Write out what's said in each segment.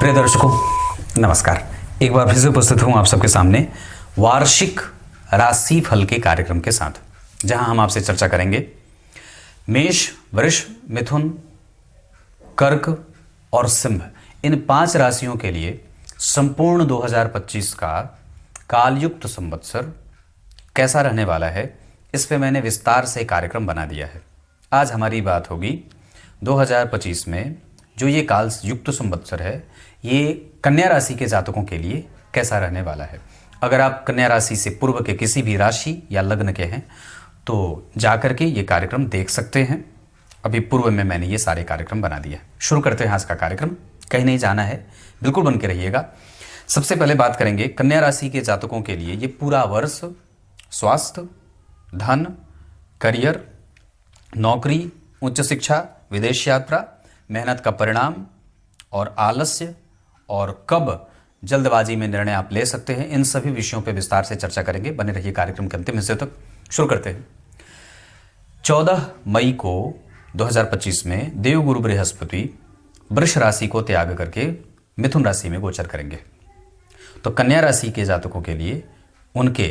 प्रिय दर्शकों नमस्कार। एक बार फिर से उपस्थित हूँ आप सबके सामने वार्षिक राशि फल के कार्यक्रम के साथ, जहां हम आपसे चर्चा करेंगे मेष, वृष, मिथुन, कर्क और सिंह, इन 5 राशियों के लिए संपूर्ण 2025 का कालयुक्त संवत्सर कैसा रहने वाला है, इस पे मैंने विस्तार से कार्यक्रम बना दिया है। आज हमारी बात होगी 2025 में जो ये काल युक्त संवत्सर है, ये कन्या राशि के जातकों के लिए कैसा रहने वाला है। अगर आप कन्या राशि से पूर्व के किसी भी राशि या लग्न के हैं तो जाकर के ये कार्यक्रम देख सकते हैं। अभी पूर्व में मैंने ये सारे कार्यक्रम बना दिए हैं। शुरू करते हैं आज का कार्यक्रम, कहीं नहीं जाना है, बिल्कुल बन के रहिएगा। सबसे पहले बात करेंगे कन्या राशि के जातकों के लिए ये पूरा वर्ष स्वास्थ्य, धन, करियर, नौकरी, उच्च शिक्षा, विदेश यात्रा, मेहनत का परिणाम और आलस्य और कब जल्दबाजी में निर्णय आप ले सकते हैं, इन सभी विषयों पर विस्तार से चर्चा करेंगे। बने रहिए कार्यक्रम के अंतिम हिस्से तक। शुरू करते हैं। 14 मई को 2025 में देवगुरु बृहस्पति वृष राशि को त्याग करके मिथुन राशि में गोचर करेंगे। तो कन्या राशि के जातकों के लिए, उनके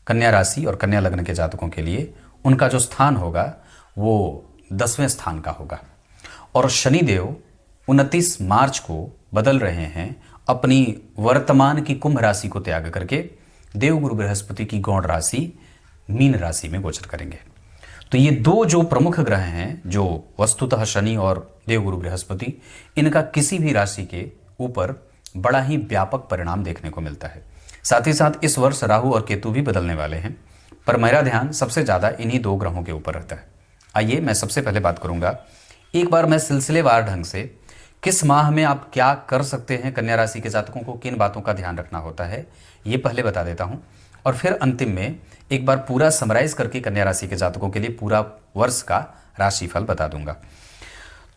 कन्या राशि और कन्या लग्न के जातकों के लिए उनका जो स्थान होगा वो 10वें स्थान का होगा। और शनिदेव 29 मार्च को बदल रहे हैं अपनी वर्तमान की कुंभ राशि को त्याग करके देवगुरु बृहस्पति की गौण राशि मीन राशि में गोचर करेंगे। तो ये दो जो प्रमुख ग्रह हैं, जो वस्तुतः शनि और देवगुरु बृहस्पति, इनका किसी भी राशि के ऊपर बड़ा ही व्यापक परिणाम देखने को मिलता है। साथ ही साथ इस वर्ष राहु और केतु भी बदलने वाले हैं, पर मेरा ध्यान सबसे ज़्यादा इन्हीं 2 ग्रहों के ऊपर रहता है। आइए मैं सबसे पहले बात करूंगा, एक बार मैं सिलसिलेवार ढंग से किस माह में आप क्या कर सकते हैं, कन्या राशि के जातकों को किन बातों का ध्यान रखना होता है, ये पहले बता देता हूं। और फिर अंतिम में एक बार पूरा समराइज करके कन्या राशि के जातकों के लिए पूरा वर्ष का राशिफल बता दूंगा।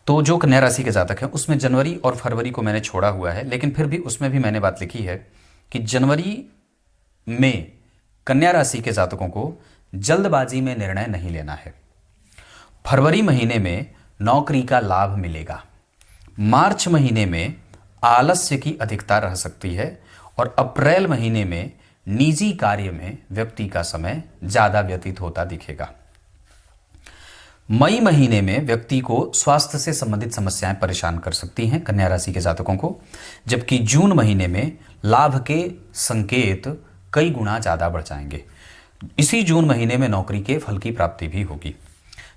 तो जो कन्या राशि के जातक हैं उसमें जनवरी और फरवरी को मैंने छोड़ा हुआ है, लेकिन फिर भी उसमें भी मैंने बात लिखी है कि जनवरी में कन्या राशि के जातकों को जल्दबाजी में निर्णय नहीं लेना है। फरवरी महीने में नौकरी का लाभ मिलेगा। मार्च महीने में आलस्य की अधिकता रह सकती है और अप्रैल महीने में निजी कार्य में व्यक्ति का समय ज्यादा व्यतीत होता दिखेगा। मई महीने में व्यक्ति को स्वास्थ्य से संबंधित समस्याएं परेशान कर सकती हैं कन्या राशि के जातकों को, जबकि जून महीने में लाभ के संकेत कई गुना ज्यादा बढ़ जाएंगे। इसी जून महीने में नौकरी के फल की प्राप्ति भी होगी।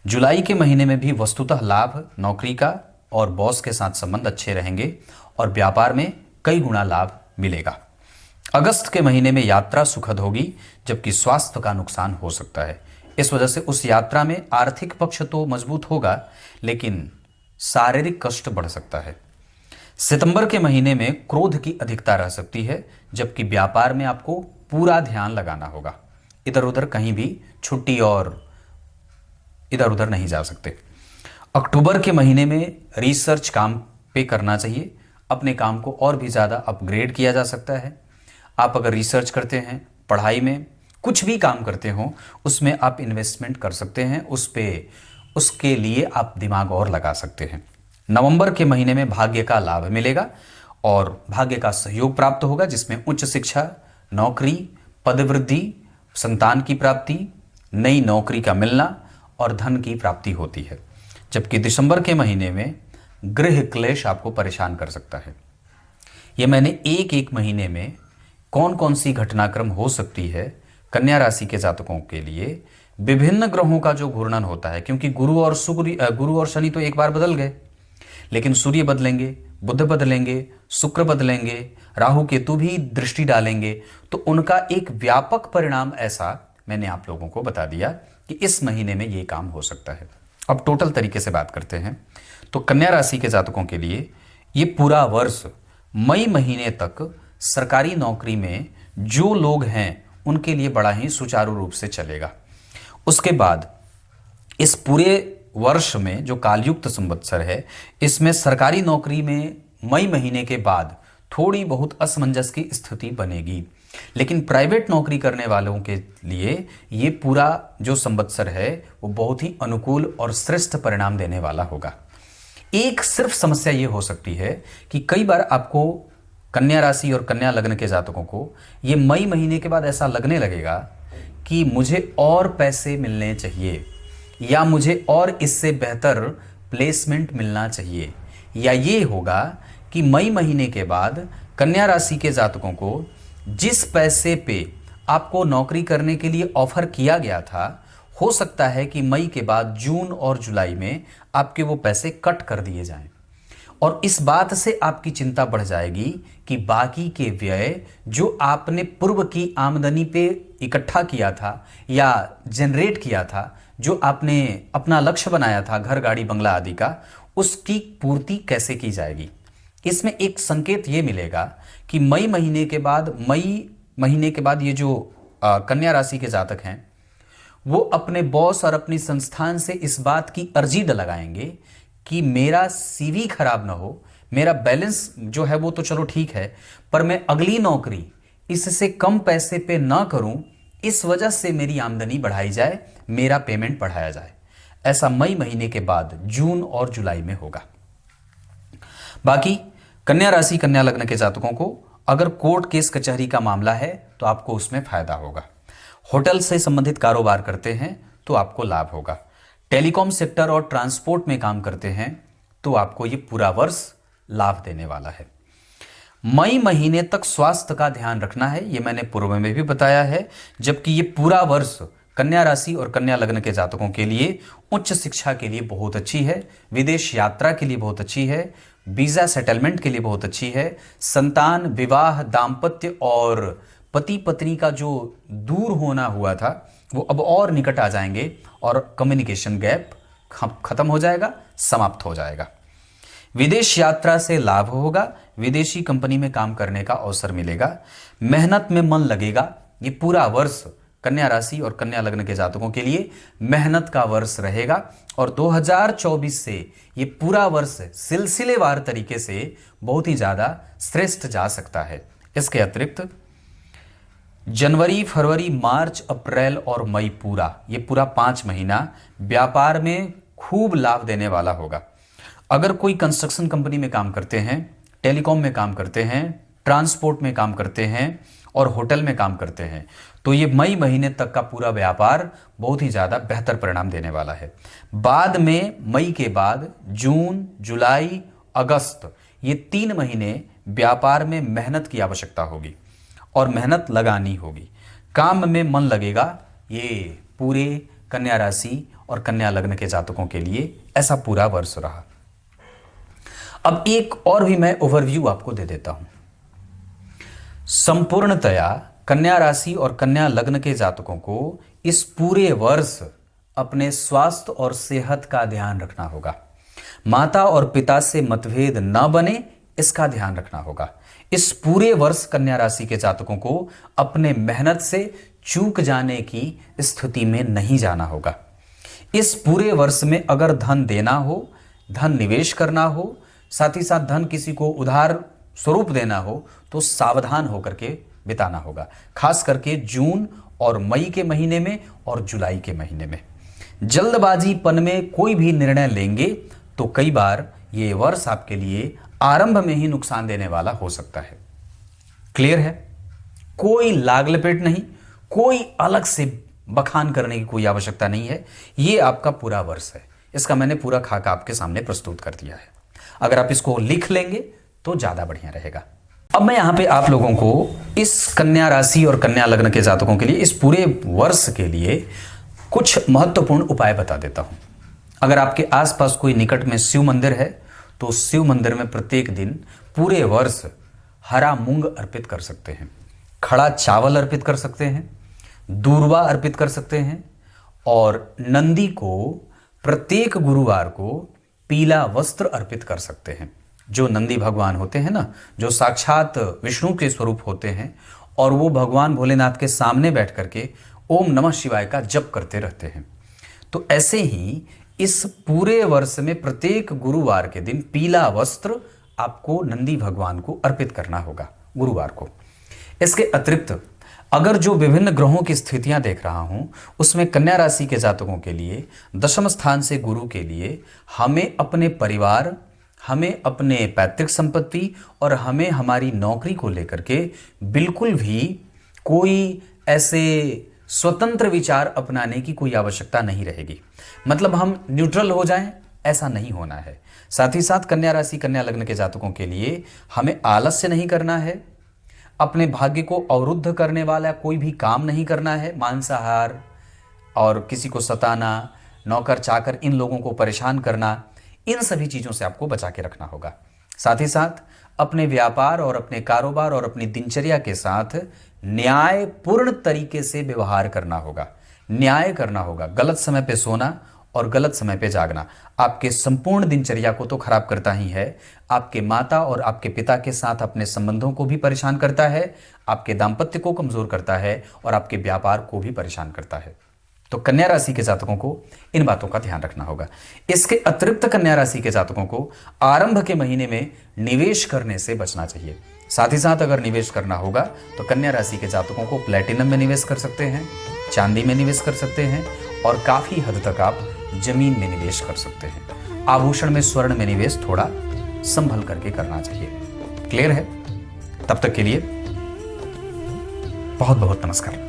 जुलाई के महीने में भी वस्तुतः लाभ, नौकरी का और बॉस के साथ संबंध अच्छे रहेंगे और व्यापार में कई गुना लाभ मिलेगा। अगस्त के महीने में यात्रा सुखद होगी, जबकि स्वास्थ्य का नुकसान हो सकता है। इस वजह से उस यात्रा में आर्थिक पक्ष तो मजबूत होगा, लेकिन शारीरिक कष्ट बढ़ सकता है। सितंबर के महीने में क्रोध की अधिकता रह सकती है, जबकि व्यापार में आपको पूरा ध्यान लगाना होगा। इधर उधर कहीं भी छुट्टी और इधर उधर नहीं जा सकते। अक्टूबर के महीने में रिसर्च काम पे करना चाहिए। अपने काम को और भी ज़्यादा अपग्रेड किया जा सकता है। आप अगर रिसर्च करते हैं, पढ़ाई में कुछ भी काम करते हो, उसमें आप इन्वेस्टमेंट कर सकते हैं, उसके लिए आप दिमाग और लगा सकते हैं। नवंबर के महीने में भाग्य का लाभ मिलेगा और भाग्य का सहयोग प्राप्त होगा, जिसमें उच्च शिक्षा, नौकरी, पदवृद्धि, संतान की प्राप्ति, नई नौकरी का मिलना और धन की प्राप्ति होती है। जबकि दिसंबर के महीने में गृह क्लेश आपको परेशान कर सकता है। ये मैंने एक महीने में कौन कौन सी घटनाक्रम हो सकती है कन्या राशि के जातकों के लिए, विभिन्न ग्रहों का जो घूर्णन होता है, क्योंकि गुरु और शनि तो एक बार बदल गए, लेकिन सूर्य बदलेंगे, बुध बदलेंगे, शुक्र बदलेंगे, राहु केतु भी दृष्टि डालेंगे, तो उनका एक व्यापक परिणाम ऐसा मैंने आप लोगों को बता दिया कि इस महीने में ये काम हो सकता है। अब टोटल तरीके से बात करते हैं तो कन्या राशि के जातकों के लिए ये पूरा वर्ष मई महीने तक सरकारी नौकरी में जो लोग हैं उनके लिए बड़ा ही सुचारू रूप से चलेगा। उसके बाद इस पूरे वर्ष में जो कालयुक्त संवत्सर है, इसमें सरकारी नौकरी में मई महीने के बाद थोड़ी बहुत असमंजस की स्थिति बनेगी, लेकिन प्राइवेट नौकरी करने वालों के लिए ये पूरा जो संवत्सर है वो बहुत ही अनुकूल और श्रेष्ठ परिणाम देने वाला होगा। एक सिर्फ समस्या ये हो सकती है कि कई बार आपको कन्या राशि और कन्या लग्न के जातकों को ये मई महीने के बाद ऐसा लगने लगेगा कि मुझे और पैसे मिलने चाहिए, या मुझे और इससे बेहतर प्लेसमेंट मिलना चाहिए, या ये होगा कि मई महीने के बाद कन्या राशि के जातकों को जिस पैसे पे आपको नौकरी करने के लिए ऑफर किया गया था, हो सकता है कि मई के बाद जून और जुलाई में आपके वो पैसे कट कर दिए जाएं। और इस बात से आपकी चिंता बढ़ जाएगी कि बाकी के व्यय जो आपने पूर्व की आमदनी पे इकट्ठा किया था या जनरेट किया था, जो आपने अपना लक्ष्य बनाया था घर गाड़ी बंगला आदि का, उसकी पूर्ति कैसे की जाएगी। इसमें एक संकेत ये मिलेगा कि मई महीने के बाद ये जो कन्या राशि के जातक हैं वो अपने बॉस और अपनी संस्थान से इस बात की अर्जी लगाएंगे कि मेरा सीवी खराब ना हो, मेरा बैलेंस जो है वो तो चलो ठीक है, पर मैं अगली नौकरी इससे कम पैसे पे ना करूं, इस वजह से मेरी आमदनी बढ़ाई जाए, मेरा पेमेंट बढ़ाया जाए। ऐसा मई महीने के बाद जून और जुलाई में होगा। बाकी कन्या राशि कन्या लग्न के जातकों को अगर कोर्ट केस कचहरी का मामला है तो आपको उसमें फायदा होगा। होटल से संबंधित कारोबार करते हैं तो आपको लाभ होगा। टेलीकॉम सेक्टर और ट्रांसपोर्ट में काम करते हैं तो आपको ये पूरा वर्ष लाभ देने वाला है। मई महीने तक स्वास्थ्य का ध्यान रखना है, ये मैंने पूर्व में भी बताया है। जबकि ये पूरा वर्ष कन्या राशि और कन्या लग्न के जातकों के लिए उच्च शिक्षा के लिए बहुत अच्छी है, विदेश यात्रा के लिए बहुत अच्छी है, वीजा सेटलमेंट के लिए बहुत अच्छी है, संतान, विवाह, दाम्पत्य और पति पत्नी का जो दूर होना हुआ था वो अब और निकट आ जाएंगे और कम्युनिकेशन गैप खत्म हो जाएगा, समाप्त हो जाएगा। विदेश यात्रा से लाभ होगा, विदेशी कंपनी में काम करने का अवसर मिलेगा, मेहनत में मन लगेगा। ये पूरा वर्ष कन्या राशि और कन्या लग्न के जातकों के लिए मेहनत का वर्ष रहेगा और 2024 से ये पूरा वर्ष सिलसिलेवार तरीके से बहुत ही ज़्यादा श्रेष्ठ जा सकता है। इसके अतिरिक्त जनवरी, फरवरी, मार्च, अप्रैल और मई ये पूरा 5 महीना व्यापार में खूब लाभ देने वाला होगा। अगर कोई कंस्ट्रक्शन कंपनी में काम करते हैं, टेलीकॉम में काम करते हैं, ट्रांसपोर्ट में काम करते हैं और होटल में काम करते हैं तो ये मई महीने तक का पूरा व्यापार बहुत ही ज़्यादा बेहतर परिणाम देने वाला है। बाद में मई के बाद जून, जुलाई, अगस्त ये 3 महीने व्यापार में मेहनत की आवश्यकता होगी और मेहनत लगानी होगी, काम में मन लगेगा। ये पूरे कन्या राशि और कन्या लग्न के जातकों के लिए ऐसा पूरा वर्ष रहा। अब एक और भी मैं ओवरव्यू आपको दे देता हूं। संपूर्णतया कन्या राशि और कन्या लग्न के जातकों को इस पूरे वर्ष अपने स्वास्थ्य और सेहत का ध्यान रखना होगा। माता और पिता से मतभेद न बने, इसका ध्यान रखना होगा। इस पूरे वर्ष कन्या राशि के जातकों को अपने मेहनत से चूक जाने की स्थिति में नहीं जाना होगा। इस पूरे वर्ष में अगर धन देना हो, धन निवेश करना हो, साथ ही साथ धन किसी को उधार स्वरूप देना हो तो सावधान होकर के बिताना होगा, खास करके जून और मई के महीने में और जुलाई के महीने में। जल्दबाजीपन में कोई भी निर्णय लेंगे तो कई बार ये वर्ष आपके लिए आरंभ में ही नुकसान देने वाला हो सकता है। क्लियर है? कोई लाग लपेट नहीं, कोई अलग से बखान करने की कोई आवश्यकता नहीं है। ये आपका पूरा वर्ष है, इसका मैंने पूरा खाका आपके सामने प्रस्तुत कर दिया है। अगर आप इसको लिख लेंगे तो ज्यादा बढ़िया रहेगा। अब मैं यहां पे आप लोगों को इस कन्या राशि और कन्या लग्न के जातकों के लिए इस पूरे वर्ष के लिए कुछ महत्वपूर्ण उपाय बता देता हूं। अगर आपके आसपास कोई निकट में शिव मंदिर है तो शिव मंदिर में प्रत्येक दिन पूरे वर्ष हरा मूंग अर्पित कर सकते हैं, खड़ा चावल अर्पित कर सकते हैं, दूर्वा अर्पित कर सकते हैं और नंदी को प्रत्येक गुरुवार को पीला वस्त्र अर्पित कर सकते हैं। जो नंदी भगवान होते हैं ना, जो साक्षात विष्णु के स्वरूप होते हैं और वो भगवान भोलेनाथ के सामने बैठ करके ओम नमः शिवाय का जप करते रहते हैं। तो ऐसे ही इस पूरे वर्ष में प्रत्येक गुरुवार के दिन पीला वस्त्र आपको नंदी भगवान को अर्पित करना होगा गुरुवार को। इसके अतिरिक्त अगर जो विभिन्न ग्रहों की स्थितियां देख रहा हूं उसमें कन्या राशि के जातकों के लिए दशम स्थान से गुरु के लिए हमें अपने परिवार हमें अपने पैतृक संपत्ति और हमें हमारी नौकरी को लेकर के बिल्कुल भी कोई ऐसे स्वतंत्र विचार अपनाने की कोई आवश्यकता नहीं रहेगी। मतलब हम न्यूट्रल हो जाएं, ऐसा नहीं होना है। साथ ही साथ कन्या राशि कन्या लग्न के जातकों के लिए हमें आलस्य नहीं करना है, अपने भाग्य को अवरुद्ध करने वाला कोई भी काम नहीं करना है। मांसाहार और किसी को सताना, नौकर चाकर, इन लोगों को परेशान करना, इन सभी चीज़ों से आपको बचा के रखना होगा। साथ ही साथ अपने व्यापार और अपने कारोबार और अपनी दिनचर्या के साथ न्यायपूर्ण तरीके से व्यवहार करना होगा, न्याय करना होगा। गलत समय पे सोना और गलत समय पे जागना आपके संपूर्ण दिनचर्या को तो खराब करता ही है, आपके माता और आपके पिता के साथ अपने संबंधों को भी परेशान करता है, आपके दाम्पत्य को कमजोर करता है और आपके व्यापार को भी परेशान करता है। तो कन्या राशि के जातकों को इन बातों का ध्यान रखना होगा। इसके अतिरिक्त कन्या राशि के जातकों को आरंभ के महीने में निवेश करने से बचना चाहिए। साथ ही साथ अगर निवेश करना होगा तो कन्या राशि के जातकों को प्लेटिनम में निवेश कर सकते हैं, चांदी में निवेश कर सकते हैं और काफी हद तक आप जमीन में निवेश कर सकते हैं। आभूषण में, स्वर्ण में निवेश थोड़ा संभल करके करना चाहिए। क्लियर है? तब तक के लिए बहुत बहुत नमस्कार।